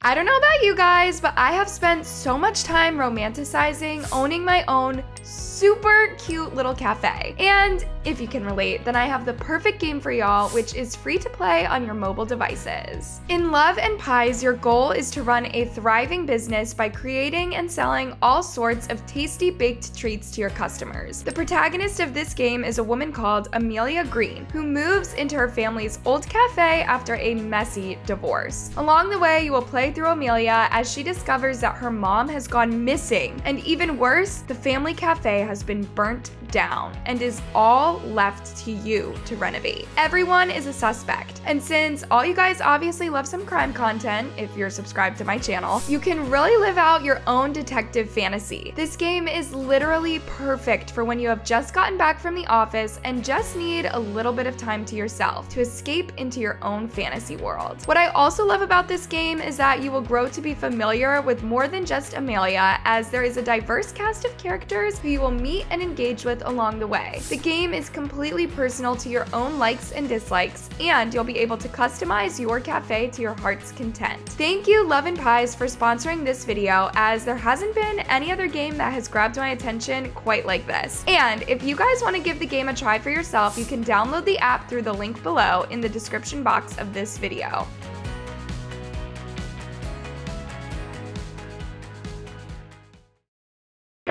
I don't know about you guys, but I have spent so much time romanticizing owning my own super cute little cafe. And if you can relate, then I have the perfect game for y'all, which is free to play on your mobile devices. In Love and Pies, your goal is to run a thriving business by creating and selling all sorts of tasty baked treats to your customers. The protagonist of this game is a woman called Amelia Green, who moves into her family's old cafe after a messy divorce. Along the way, you will play through Amelia as she discovers that her mom has gone missing, and even worse, the family cafe has been burnt down and is all left to you to renovate. Everyone is a suspect, and since all you guys obviously love some crime content, if you're subscribed to my channel, you can really live out your own detective fantasy. This game is literally perfect for when you have just gotten back from the office and just need a little bit of time to yourself to escape into your own fantasy world. What I also love about this game is that you will grow to be familiar with more than just Amelia, as there is a diverse cast of characters who you will meet and engage with along the way. The game is completely personal to your own likes and dislikes, and you'll be able to customize your cafe to your heart's content. Thank you, Love and Pies, for sponsoring this video, as there hasn't been any other game that has grabbed my attention quite like this. And if you guys want to give the game a try for yourself, you can download the app through the link below in the description box of this video.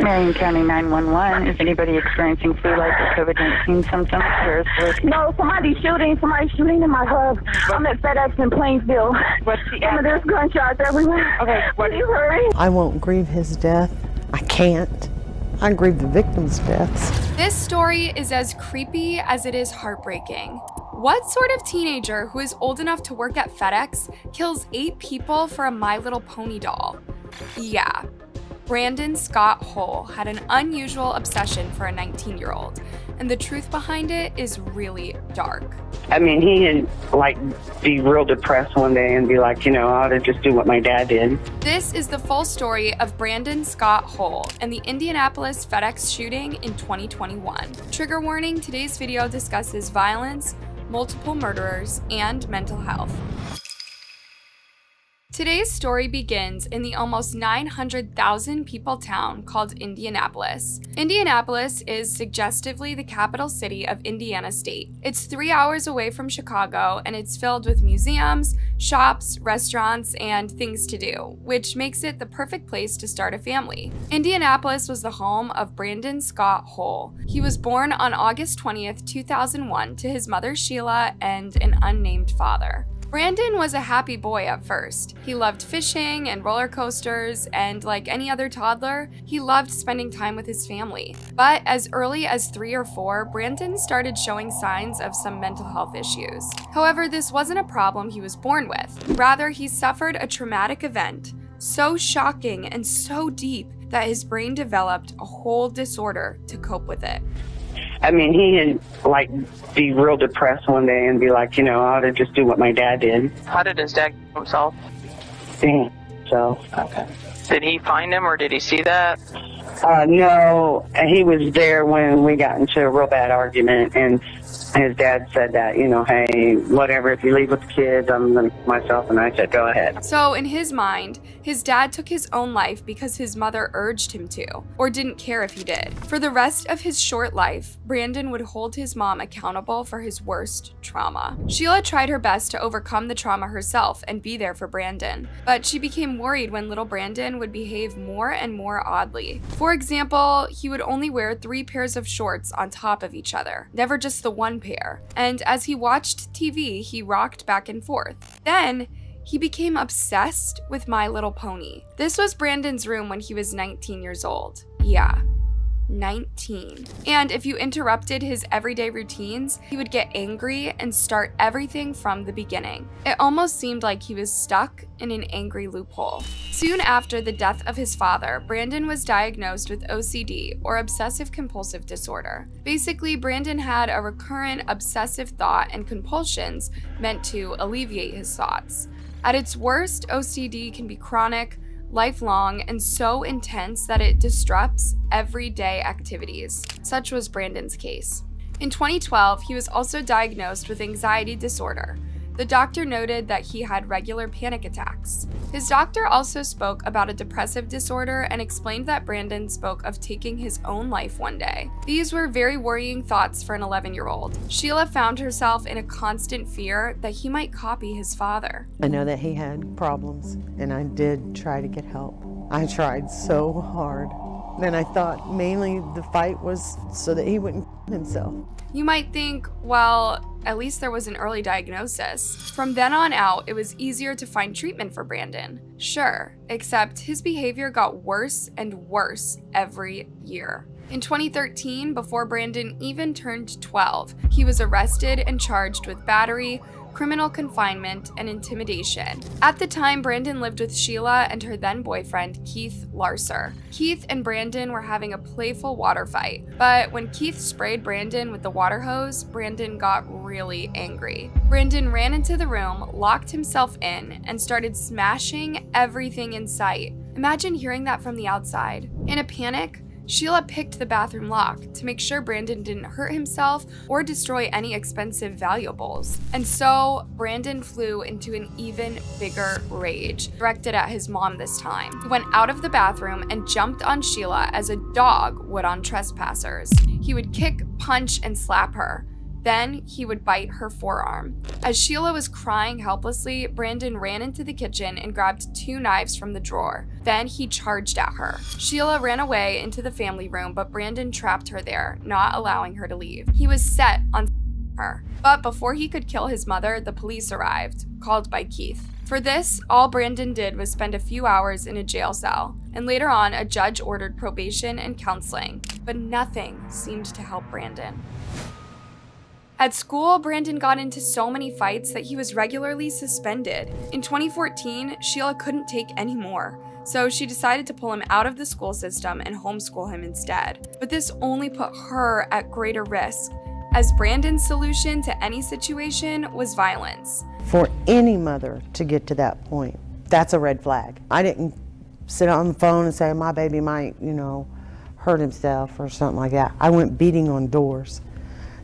Marion County 911. Is anybody experiencing flu-like or COVID-19 symptoms? No, somebody's shooting in my hub. I'm at FedEx in Plainsville. What's the And there's gunshots everywhere. Okay, what Can you hurry? I won't grieve his death. I can't. I grieve the victim's deaths. This story is as creepy as it is heartbreaking. What sort of teenager who is old enough to work at FedEx kills 8 people for a My Little Pony doll? Yeah. Brandon Scott Hull had an unusual obsession for a 19-year-old, and the truth behind it is really dark. I mean, he'd be real depressed one day and be like, I ought to just do what my dad did. This is the full story of Brandon Scott Hull and the Indianapolis FedEx shooting in 2021. Trigger warning, today's video discusses violence, multiple murderers, and mental health. Today's story begins in the almost 900,000 people town called Indianapolis. Indianapolis is suggestively the capital city of Indiana State. It's 3 hours away from Chicago, and it's filled with museums, shops, restaurants, and things to do, which makes it the perfect place to start a family. Indianapolis was the home of Brandon Scott Hull. He was born on August 20th, 2001 to his mother Sheila and an unnamed father. Brandon was a happy boy at first. He loved fishing and roller coasters, and like any other toddler, he loved spending time with his family. But as early as 3 or 4, Brandon started showing signs of some mental health issues. However, this wasn't a problem he was born with. Rather, he suffered a traumatic event so shocking and so deep that his brain developed a whole disorder to cope with it. I mean, he'd be real depressed one day and be like, I ought to just do what my dad did. How did his dad kill himself? So. Okay. Did he find him or did he see that? No, he was there when we got into a real bad argument, and his dad said that, hey, whatever, if you leave with the kids, I'm going to myself, and I said, go ahead. So in his mind, his dad took his own life because his mother urged him to, or didn't care if he did. For the rest of his short life, Brandon would hold his mom accountable for his worst trauma. Sheila tried her best to overcome the trauma herself and be there for Brandon, but she became worried when little Brandon would behave more and more oddly. For example, he would only wear 3 pairs of shorts on top of each other, never just the one pair. And as he watched TV, he rocked back and forth. Then, he became obsessed with My Little Pony. This was Brandon's room when he was 19 years old. Yeah. 19. And if you interrupted his everyday routines, he would get angry and start everything from the beginning. It almost seemed like he was stuck in an angry loophole. Soon after the death of his father, Brandon was diagnosed with OCD, or obsessive compulsive disorder. Basically, Brandon had a recurrent obsessive thought and compulsions meant to alleviate his thoughts. At its worst, OCD can be chronic, lifelong, and so intense that it disrupts everyday activities. Such was Brandon's case. In 2012, he was also diagnosed with anxiety disorder. The doctor noted that he had regular panic attacks. His doctor also spoke about a depressive disorder and explained that Brandon spoke of taking his own life one day. These were very worrying thoughts for an 11-year-old. Sheila found herself in a constant fear that he might copy his father. I know that he had problems, and I did try to get help. I tried so hard. And I thought mainly the fight was so that he wouldn't himself. You might think, well, at least there was an early diagnosis. From then on out, it was easier to find treatment for Brandon. Sure, except his behavior got worse and worse every year. In 2013, before Brandon even turned 12, he was arrested and charged with battery, criminal confinement, and intimidation. At the time, Brandon lived with Sheila and her then boyfriend, Keith Larser. Keith and Brandon were having a playful water fight, but when Keith sprayed Brandon with the water hose, Brandon got really angry. Brandon ran into the room, locked himself in, and started smashing everything in sight. Imagine hearing that from the outside. In a panic, Sheila picked the bathroom lock to make sure Brandon didn't hurt himself or destroy any expensive valuables. And so, Brandon flew into an even bigger rage, directed at his mom this time. He went out of the bathroom and jumped on Sheila as a dog would on trespassers. He would kick, punch, and slap her. Then he would bite her forearm. As Sheila was crying helplessly, Brandon ran into the kitchen and grabbed 2 knives from the drawer. Then he charged at her. Sheila ran away into the family room, but Brandon trapped her there, not allowing her to leave. He was set on her. But before he could kill his mother, the police arrived, called by Keith. For this, all Brandon did was spend a few hours in a jail cell, and later on, a judge ordered probation and counseling, but nothing seemed to help Brandon. At school, Brandon got into so many fights that he was regularly suspended. In 2014, Sheila couldn't take any more, so she decided to pull him out of the school system and homeschool him instead. But this only put her at greater risk, as Brandon's solution to any situation was violence. For any mother to get to that point, that's a red flag. I didn't sit on the phone and say my baby might, hurt himself or something like that. I went beating on doors,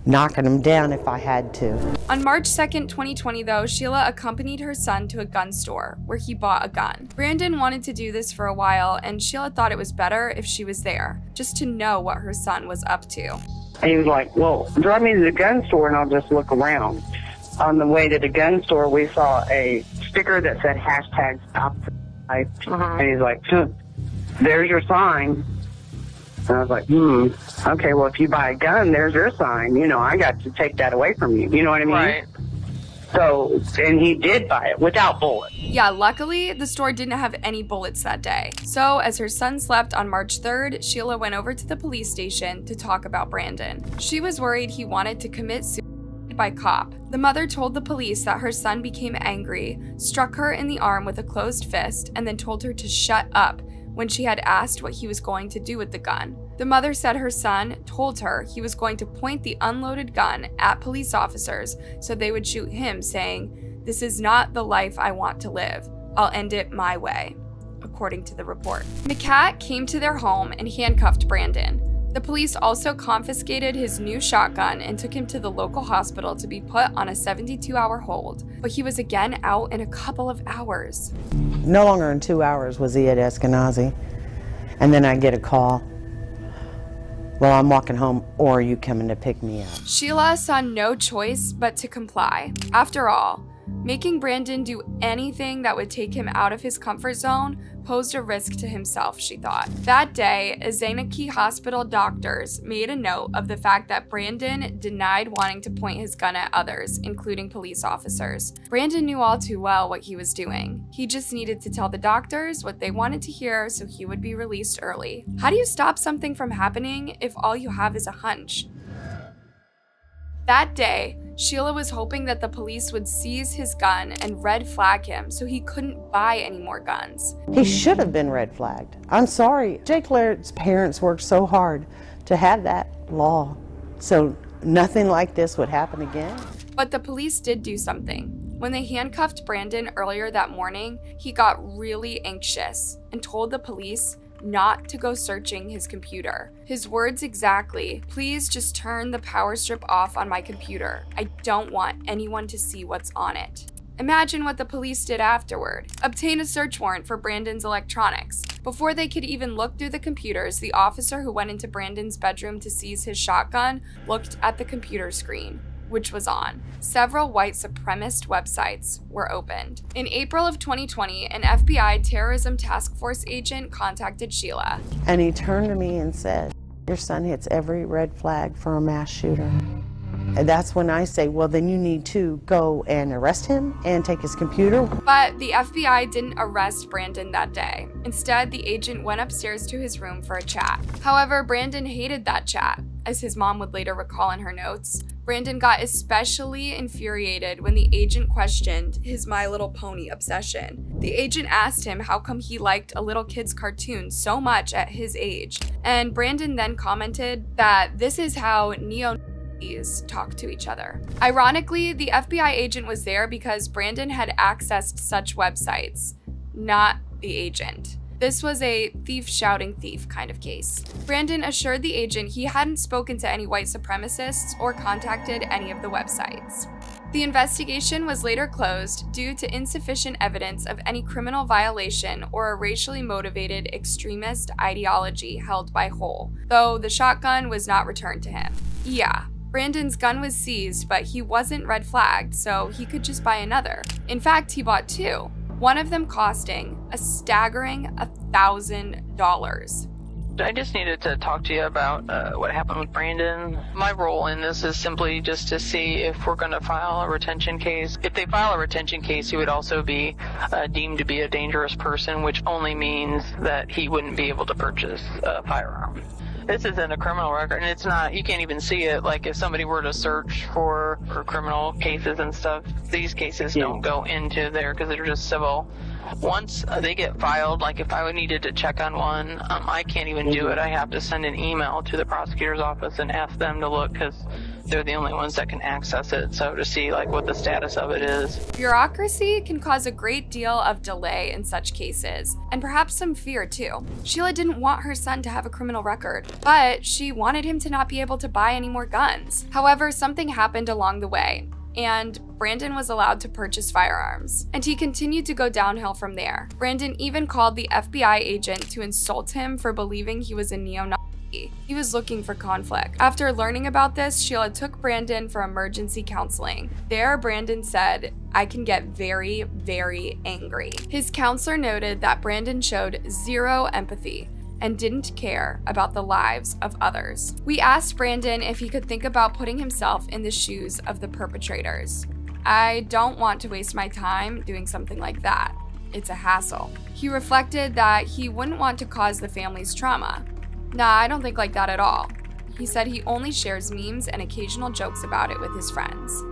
knocking them down if I had to. On March 2nd, 2020 though, Sheila accompanied her son to a gun store where he bought a gun. Brandon wanted to do this for a while, and Sheila thought it was better if she was there, just to know what her son was up to. And he was like, well, drive me to the gun store and I'll just look around. On the way to the gun store, we saw a sticker that said hashtag stop the life. And he's like, there's your sign. And I was like, okay, well, if you buy a gun, there's your sign. I got to take that away from you. You know what I mean? Right. So, and he did buy it without bullets. Yeah, luckily, the store didn't have any bullets that day. So, as her son slept on March 3rd, Sheila went over to the police station to talk about Brandon. She was worried he wanted to commit suicide by cop. The mother told the police that her son became angry, struck her in the arm with a closed fist, and then told her to shut up when she had asked what he was going to do with the gun. The mother said her son told her he was going to point the unloaded gun at police officers so they would shoot him, saying, "This is not the life I want to live. I'll end it my way," according to the report. McCat came to their home and handcuffed Brandon. The police also confiscated his new shotgun and took him to the local hospital to be put on a 72-hour hold, but he was again out in a couple of hours. No longer in 2 hours was he at Eskenazi, and then I get a call. Well, I'm walking home, or are you coming to pick me up? Sheila saw no choice but to comply. After all, making Brandon do anything that would take him out of his comfort zone posed a risk to himself, she thought. That day, Azanaki Hospital doctors made a note of the fact that Brandon denied wanting to point his gun at others, including police officers. Brandon knew all too well what he was doing. He just needed to tell the doctors what they wanted to hear so he would be released early. How do you stop something from happening if all you have is a hunch? That day, Sheila was hoping that the police would seize his gun and red flag him so he couldn't buy any more guns. He should have been red flagged. I'm sorry. Jake Laird's parents worked so hard to have that law, so nothing like this would happen again. But the police did do something. When they handcuffed Brandon earlier that morning, he got really anxious and told the police not to go searching his computer. His words exactly, "Please just turn the power strip off on my computer. I don't want anyone to see what's on it." Imagine what the police did afterward. Obtain a search warrant for Brandon's electronics. Before they could even look through the computers, the officer who went into Brandon's bedroom to seize his shotgun looked at the computer screen, which was on. Several white supremacist websites were opened. In April of 2020, an FBI terrorism task force agent contacted Sheila. And he turned to me and said, "Your son hits every red flag for a mass shooter." And that's when I say, well, then you need to go and arrest him and take his computer. But the FBI didn't arrest Brandon that day. Instead, the agent went upstairs to his room for a chat. However, Brandon hated that chat. As his mom would later recall in her notes, Brandon got especially infuriated when the agent questioned his My Little Pony obsession. The agent asked him how come he liked a little kid's cartoon so much at his age, and Brandon then commented that this is how neo-Nazis talk to each other. Ironically, the FBI agent was there because Brandon had accessed such websites, not the agent. This was a thief shouting thief kind of case. Brandon assured the agent he hadn't spoken to any white supremacists or contacted any of the websites. The investigation was later closed due to insufficient evidence of any criminal violation or a racially motivated extremist ideology held by Hull, though the shotgun was not returned to him. Yeah, Brandon's gun was seized, but he wasn't red flagged, so he could just buy another. In fact, he bought two. One of them costing a staggering $1,000. I just needed to talk to you about what happened with Brandon. My role in this is simply just to see if we're going to file a retention case. If they file a retention case, he would also be deemed to be a dangerous person, which only means that he wouldn't be able to purchase a firearm. This isn't a criminal record, and it's not, you can't even see it. Like if somebody were to search for criminal cases and stuff, these cases don't go into there because they're just civil. Once they get filed, like if I needed to check on one, I can't even do it. I have to send an email to the prosecutor's office and ask them to look because they're the only ones that can access it, so to see like what the status of it is. Bureaucracy can cause a great deal of delay in such cases, and perhaps some fear too. Sheila didn't want her son to have a criminal record, but she wanted him to not be able to buy any more guns. However, something happened along the way, and Brandon was allowed to purchase firearms, and he continued to go downhill from there. Brandon even called the FBI agent to insult him for believing he was a neo-Nazi. He was looking for conflict. After learning about this, Sheila took Brandon for emergency counseling. There, Brandon said, "I can get very, very angry." His counselor noted that Brandon showed zero empathy and didn't care about the lives of others. We asked Brandon if he could think about putting himself in the shoes of the perpetrators. "I don't want to waste my time doing something like that. It's a hassle." He reflected that he wouldn't want to cause the family's trauma. "Nah, I don't think like that at all." He said he only shares memes and occasional jokes about it with his friends.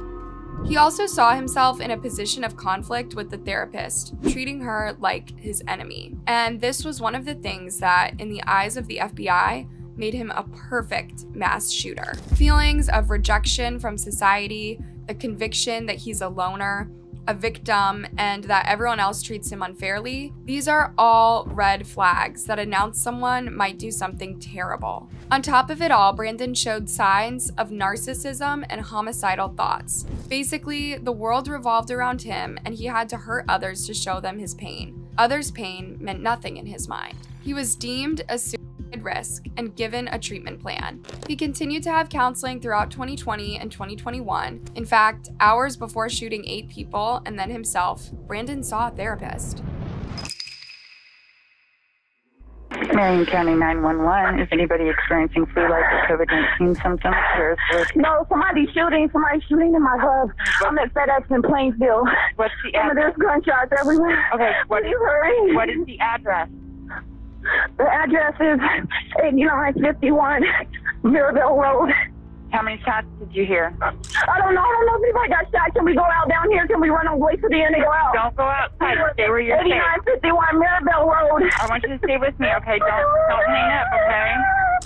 He also saw himself in a position of conflict with the therapist, treating her like his enemy. And this was one of the things that, in the eyes of the FBI, made him a perfect mass shooter. Feelings of rejection from society, the conviction that he's a loner, a victim, and that everyone else treats him unfairly, these are all red flags that announce someone might do something terrible. On top of it all, Brandon showed signs of narcissism and homicidal thoughts. Basically, the world revolved around him and he had to hurt others to show them his pain. Others' pain meant nothing in his mind. He was deemed a suicide risk and given a treatment plan. He continued to have counseling throughout 2020 and 2021. In fact, hours before shooting 8 people and then himself, Brandon saw a therapist. Marion County 911. Is anybody experiencing flu-like or COVID-19 symptoms? No, somebody's shooting in my hub. I'm at FedEx in Plainsville. What's the And address? there's gunshots everywhere. Okay, Please hurry. what is the address? The address is 8951 Mirabelle Road. How many shots did you hear? I don't know if anybody got shot. Can we go out down here? Can we run all the way to the end and go out? Don't go outside. Stay where you're safe. 8951 Mirabelle Road. I want you to stay with me, okay? Don't hang up, okay?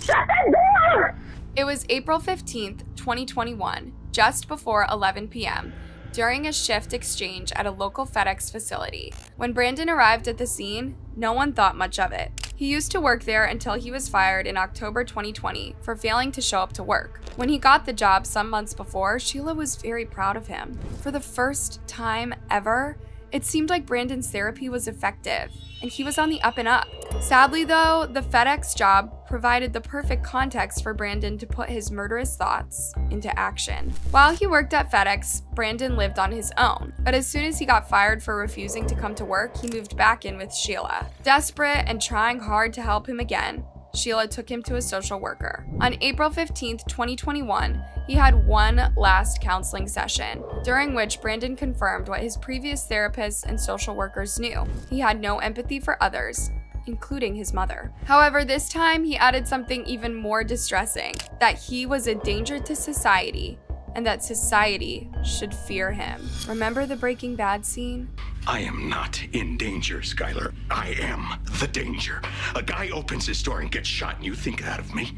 Shut that door! It was April 15th, 2021, just before 11 p.m., during a shift exchange at a local FedEx facility. When Brandon arrived at the scene, no one thought much of it. He used to work there until he was fired in October 2020 for failing to show up to work. When he got the job some months before, Sheila was very proud of him. For the first time ever, it seemed like Brandon's therapy was effective, and he was on the up and up. Sadly though, the FedEx job provided the perfect context for Brandon to put his murderous thoughts into action. While he worked at FedEx, Brandon lived on his own, but as soon as he got fired for refusing to come to work, he moved back in with Sheila. Desperate and trying hard to help him again, Sheila took him to a social worker. On April 15, 2021, he had one last counseling session, during which Brandon confirmed what his previous therapists and social workers knew. He had no empathy for others, including his mother. However, this time he added something even more distressing, that he was a danger to society and that society should fear him. Remember the Breaking Bad scene? I am not in danger, Skylar. I am the danger. A guy opens his door and gets shot and you think that of me?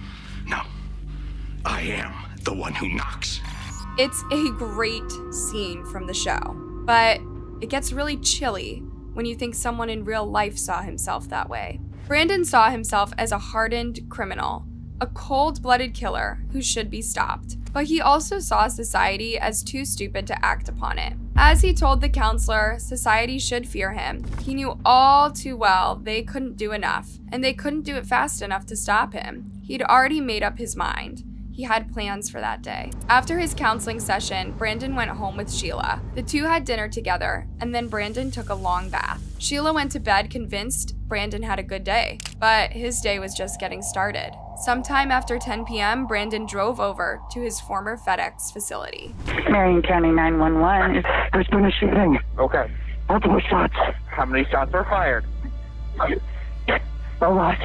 No. I am the one who knocks. It's a great scene from the show, but it gets really chilly when you think someone in real life saw himself that way. Brandon saw himself as a hardened criminal, a cold-blooded killer who should be stopped. But he also saw society as too stupid to act upon it. As he told the counselor, society should fear him. He knew all too well they couldn't do enough, and they couldn't do it fast enough to stop him. He'd already made up his mind. He had plans for that day. After his counseling session, Brandon went home with Sheila. The two had dinner together, and then Brandon took a long bath. Sheila went to bed convinced Brandon had a good day, but his day was just getting started. Sometime after 10 p.m., Brandon drove over to his former FedEx facility. Marion County 911. There's been a shooting. Okay. Multiple shots. How many shots were fired? A lot.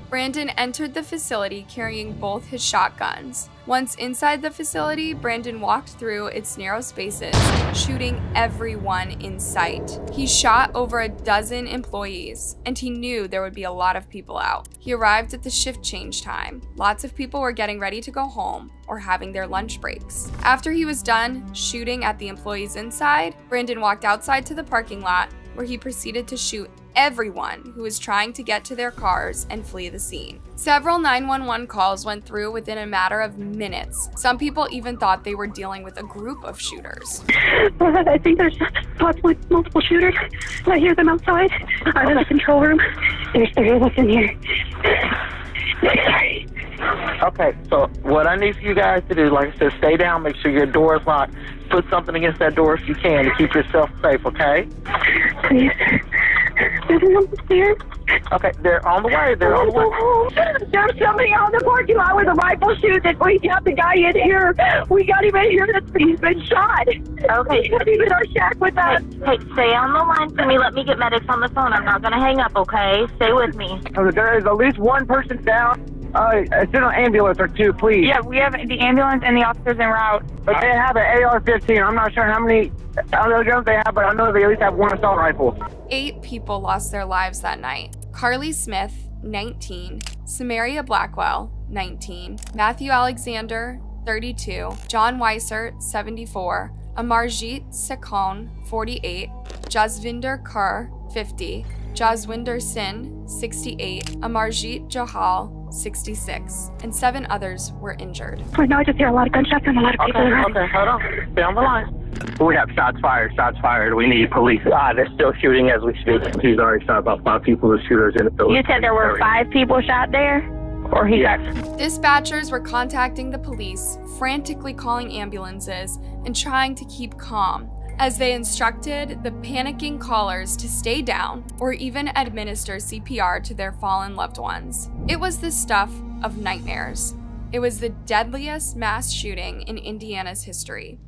Brandon entered the facility carrying both his shotguns. Once inside the facility, Brandon walked through its narrow spaces, shooting everyone in sight. He shot over a dozen employees, and he knew there would be a lot of people out. He arrived at the shift change time. Lots of people were getting ready to go home or having their lunch breaks. After he was done shooting at the employees inside, Brandon walked outside to the parking lot, where he proceeded to shoot everyone who was trying to get to their cars and flee the scene. Several 911 calls went through within a matter of minutes. Some people even thought they were dealing with a group of shooters. I think there's possibly multiple shooters. I hear them outside. I'm in the control room. There's three of us in here. Sorry. Okay, so what I need for you guys to do, like I said, stay down, make sure your door is locked. Put something against that door if you can to keep yourself safe, okay? Please. There's one upstairs. Okay, they're on the way. They're on the way. There's somebody on the parking lot with a rifle shooting. We got the guy in here. We got him in here. He's been shot. Okay. He's in our shack with us. Hey, stay on the line for me. Let me get medics on the phone. I'm not going to hang up, okay? Stay with me. There is at least one person down. Send an ambulance or two, please. Yeah, we have the ambulance and the officers en route. But they have an AR-15. I'm not sure how many other guns they have, but I know they at least have one assault rifle. 8 people lost their lives that night. Carly Smith, 19, Samaria Blackwell, 19, Matthew Alexander, 32, John Weissert, 74, Amarjit Sekon, 48, Jasvinder Kaur, 50, Jaswinder Sin, 68, Amarjit Johal, 66, and 7 others were injured. Right now I just hear a lot of gunshots and a lot of people around. Okay, hold on. Stay on the line. We have shots fired. Shots fired. We need police. They're still shooting as we speak. He's already shot about 5 people. The shooters in the building. You said there were 5 people shot there? Or he got... Dispatchers were contacting the police, frantically calling ambulances, and trying to keep calm, as they instructed the panicking callers to stay down or even administer CPR to their fallen loved ones. It was the stuff of nightmares. It was the deadliest mass shooting in Indiana's history.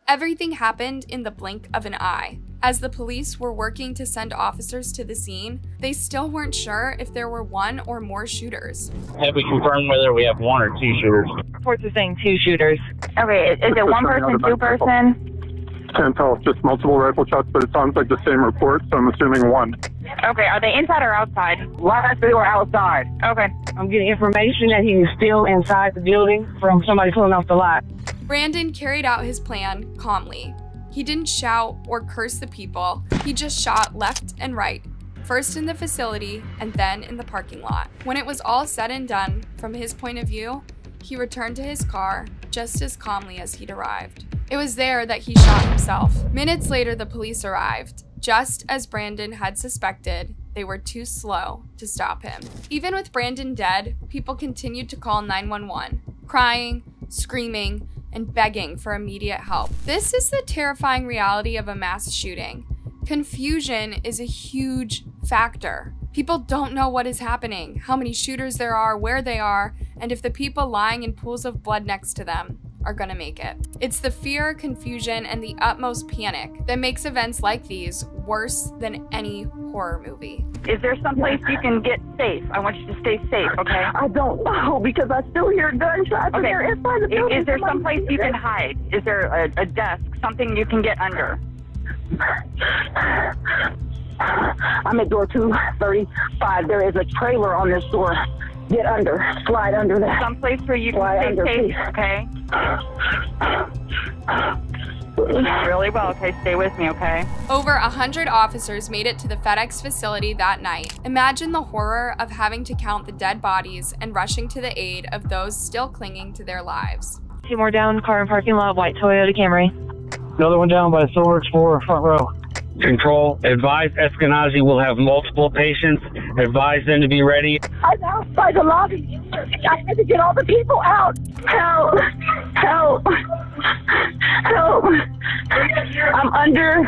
Everything happened in the blink of an eye. As the police were working to send officers to the scene, they still weren't sure if there were 1 or more shooters. Have we confirmed whether we have 1 or 2 shooters? Reports are saying 2 shooters. Okay, is it 1 person, 2 person? Can't tell if just multiple rifle shots, but it sounds like the same report, so I'm assuming 1. Okay, are they inside or outside? Last they were outside. Okay. I'm getting information that he's still inside the building from somebody pulling off the lot. Brandon carried out his plan calmly. He didn't shout or curse the people. He just shot left and right, first in the facility and then in the parking lot. When it was all said and done, from his point of view, he returned to his car just as calmly as he'd arrived. It was there that he shot himself. Minutes later, the police arrived. Just as Brandon had suspected, they were too slow to stop him. Even with Brandon dead, people continued to call 911, crying, screaming, and begging for immediate help. This is the terrifying reality of a mass shooting. Confusion is a huge factor. People don't know what is happening, how many shooters there are, where they are, and if the people lying in pools of blood next to them are gonna make it. It's the fear, confusion, and the utmost panic that makes events like these worse than any horror movie. Is there someplace you can get safe? I want you to stay safe, okay? I don't know because I still hear gunshots. Okay. Inside the building. Is there someplace you can hide? Is there a desk, something you can get under? I'm at door 235. There is a trailer on this door. Get under, slide under that. Someplace where you can stay safe, okay? Really well, okay? Stay with me, okay? Over 100 officers made it to the FedEx facility that night. Imagine the horror of having to count the dead bodies and rushing to the aid of those still clinging to their lives. 2 more down, car in parking lot, white Toyota Camry. Another one down by the Silver Explorer, front row. Control, advise Eskenazi will have multiple patients. Advise them to be ready. I'm outside the lobby. I had to get all the people out. Help! Help! Help! I'm under.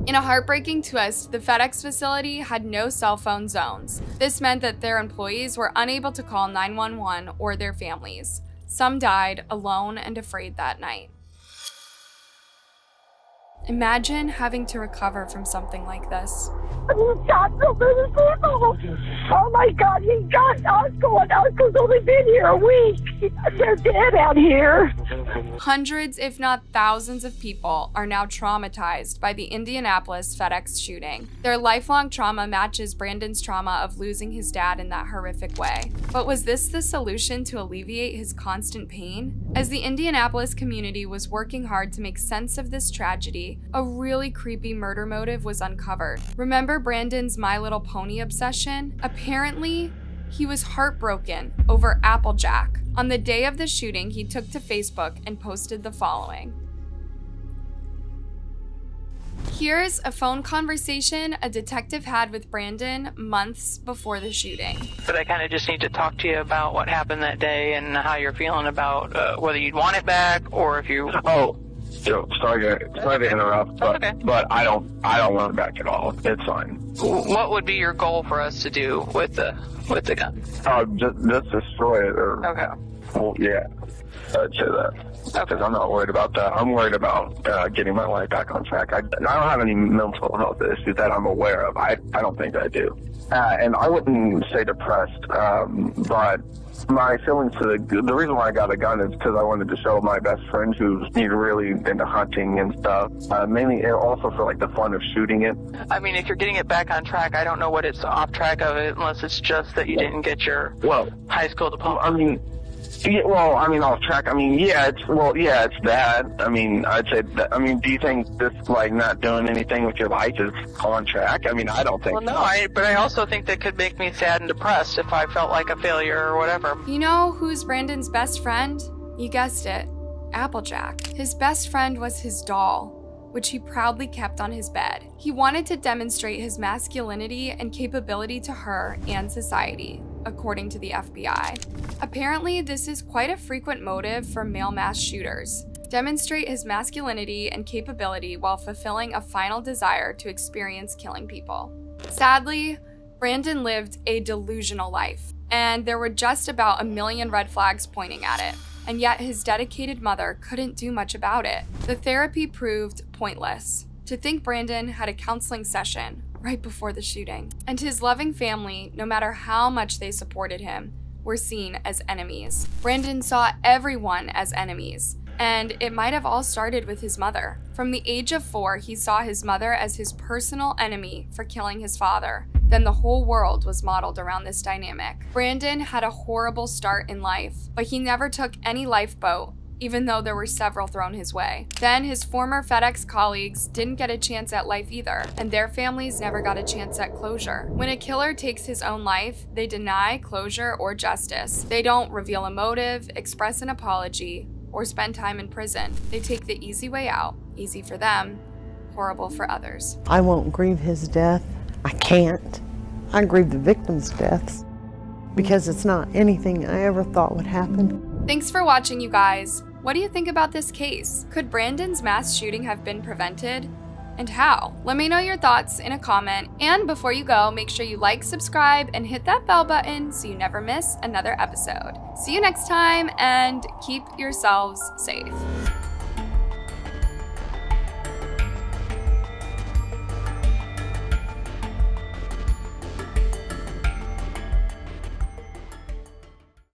In a heartbreaking twist, the FedEx facility had no cell phone zones. This meant that their employees were unable to call 911 or their families. Some died alone and afraid that night. Imagine having to recover from something like this. He shot so many people. Oh my God, he got Osco, and Osco's only been here a week. They're dead out here. Hundreds, if not thousands of people are now traumatized by the Indianapolis FedEx shooting. Their lifelong trauma matches Brandon's trauma of losing his dad in that horrific way. But was this the solution to alleviate his constant pain? As the Indianapolis community was working hard to make sense of this tragedy, a really creepy murder motive was uncovered. Remember Brandon's My Little Pony obsession? Apparently, he was heartbroken over Applejack. On the day of the shooting, he took to Facebook and posted the following. Here's a phone conversation a detective had with Brandon months before the shooting. But I kind of just need to talk to you about what happened that day and how you're feeling about whether you'd want it back or if you... Oh, sorry to interrupt, but I don't want it back at all. It's fine. What would be your goal for us to do with the gun? Just destroy it, or... Okay. Well, yeah, I'd say that. Because I'm not worried about that. I'm worried about getting my life back on track. I don't have any mental health issues that I'm aware of. I don't think I do. And I wouldn't say depressed, but my feelings to the reason why I got a gun is because I wanted to show my best friend who's really into hunting and stuff. Mainly also for like the fun of shooting it. I mean, if you're getting it back on track, I don't know what it's off track of it unless it's just that you didn't get your high school diploma. Off track. It's that. I mean, I'd say that. I mean, do you think this, like, not doing anything with your life is on track? I mean, I don't think so. No, but I also think that could make me sad and depressed if I felt like a failure or whatever. You know who's Brandon's best friend? You guessed it, Applejack. His best friend was his doll, which he proudly kept on his bed. He wanted to demonstrate his masculinity and capability to her and society, according to the FBI. Apparently, this is quite a frequent motive for male mass shooters. Demonstrate his masculinity and capability while fulfilling a final desire to experience killing people. Sadly, Brandon lived a delusional life, and there were just about 1 million red flags pointing at it, and yet his dedicated mother couldn't do much about it. The therapy proved pointless. To think Brandon had a counseling session right before the shooting, and his loving family, no matter how much they supported him, were seen as enemies. Brandon saw everyone as enemies, and it might have all started with his mother. From the age of 4, he saw his mother as his personal enemy for killing his father. Then the whole world was modeled around this dynamic. Brandon had a horrible start in life, but he never took any lifeboat even though there were several thrown his way. Then his former FedEx colleagues didn't get a chance at life either, and their families never got a chance at closure. When a killer takes his own life, they deny closure or justice. They don't reveal a motive, express an apology, or spend time in prison. They take the easy way out. Easy for them, horrible for others. I won't grieve his death. I can't. I grieve the victims' deaths because it's not anything I ever thought would happen. Thanks for watching, you guys. What do you think about this case? Could Brandon's mass shooting have been prevented? And how? Let me know your thoughts in a comment. And before you go, make sure you like, subscribe, and hit that bell button so you never miss another episode. See you next time, and keep yourselves safe.